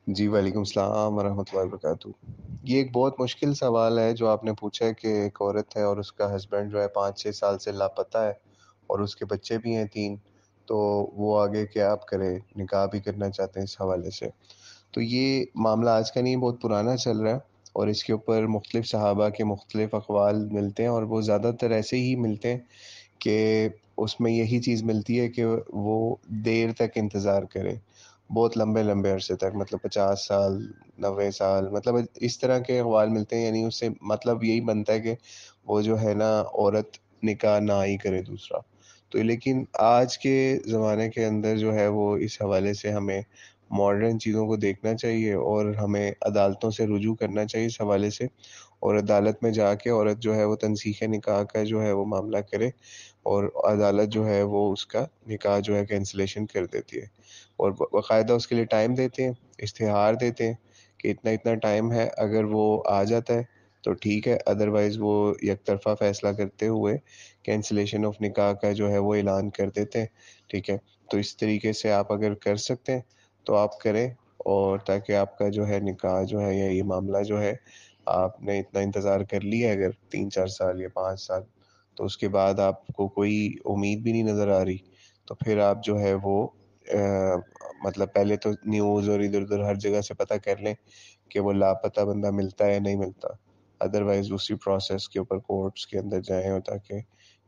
جی وعلیکم السلام ورحمۃ اللہ وبرکاتہ۔ یہ ایک بہت مشکل سوال ہے جو آپ نے پوچھا ہے کہ ایک عورت ہے اور اس کا ہسبینڈ جو ہے 5-6 سال سے لاپتہ ہے اور اس کے بچے بھی ہیں 3، تو وہ آگے کیا آپ کرے، نکاح بھی کرنا چاہتے ہیں اس حوالے سے۔ تو یہ معاملہ آج کا نہیں، بہت پرانا چل رہا ہے اور اس کے اوپر مختلف صحابہ کے مختلف اقوال ملتے ہیں اور وہ زیادہ تر ایسے ہی ملتے ہیں کہ اس میں یہی چیز ملتی ہے کہ وہ دیر تک انتظار کرے، بہت لمبے لمبے عرصے تک، مطلب 50 سال، 90 سال، مطلب اس طرح کے اقوال ملتے ہیں۔ یعنی اس سے مطلب یہی بنتا ہے کہ وہ جو ہے نا عورت نکاح نہ ہی کرے دوسرا۔ تو لیکن آج کے زمانے کے اندر جو ہے وہ اس حوالے سے ہمیں ماڈرن چیزوں کو دیکھنا چاہیے اور ہمیں عدالتوں سے رجوع کرنا چاہیے اس حوالے سے، اور عدالت میں جا کے عورت جو ہے وہ تنسیخ نکاح کا جو ہے وہ معاملہ کرے اور عدالت جو ہے وہ اس کا نکاح جو ہے کینسلیشن کر دیتی ہے، اور باقاعدہ اس کے لیے ٹائم دیتے ہیں، اشتہار دیتے ہیں کہ اتنا اتنا ٹائم ہے، اگر وہ آ جاتا ہے تو ٹھیک ہے، ادروائز وہ یک طرفہ فیصلہ کرتے ہوئے کینسلیشن آف نکاح کا جو ہے وہ اعلان کر دیتے ہیں۔ ٹھیک ہے، تو اس طریقے سے آپ اگر کر سکتے ہیں تو آپ کریں، اور تاکہ آپ کا جو ہے نکاح جو ہے یا یہ معاملہ جو ہے، آپ نے اتنا انتظار کر لیا ہے اگر 3-4 سال یا 5 سال، تو اس کے بعد آپ کو کوئی امید بھی نہیں نظر آ رہی، تو پھر آپ جو ہے وہ مطلب پہلے تو نیوز اور ادھر ادھر ہر جگہ سے پتہ کر لیں کہ وہ لاپتہ بندہ ملتا ہے یا نہیں ملتا، ادروائز اسی پروسیس کے اوپر کورٹس کے اندر جائیں اور تاکہ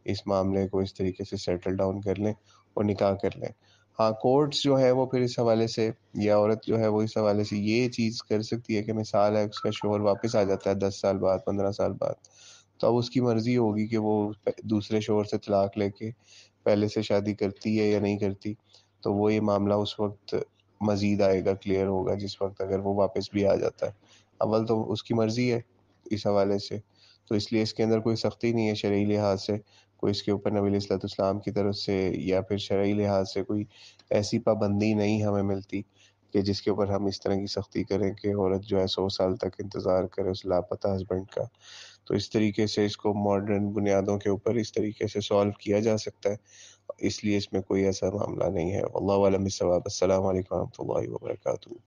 اس معاملے کو اس طریقے سے سیٹل ڈاؤن کر لیں اور نکاح کر لیں۔ ہاں کورٹس جو ہے وہ پھر اس حوالے سے، یا عورت جو ہے وہ اس حوالے سے یہ چیز کر سکتی ہے کہ مثال ہے اس کا شوہر واپس آ جاتا ہے 10 سال بعد، 15 سال بعد، تو اب اس کی مرضی ہوگی کہ وہ دوسرے شوہر سے طلاق لے کے پہلے سے شادی کرتی ہے یا نہیں کرتی، تو وہ یہ معاملہ اس وقت مزید آئے گا، کلیئر ہوگا جس وقت اگر وہ واپس بھی آ جاتا ہے۔ اول تو اس کی مرضی ہے اس حوالے سے، تو اس لیے اس کے اندر کوئی سختی نہیں ہے شرعی لحاظ سے، کوئی اس کے اوپر نبی علیہ الصلوۃ والسلام کی طرف سے یا پھر شرعی لحاظ سے کوئی ایسی پابندی نہیں ہمیں ملتی کہ جس کے اوپر ہم اس طرح کی سختی کریں کہ عورت جو ہے 100 سال تک انتظار کرے اس لاپتہ ہسبینڈ کا۔ تو اس طریقے سے اس کو ماڈرن بنیادوں کے اوپر اس طریقے سے سولو کیا جا سکتا ہے، اس لیے اس میں کوئی ایسا معاملہ نہیں ہے۔ واللہ اعلم بالصواب۔ السلام علیکم ورحمۃ اللہ وبرکاتہ۔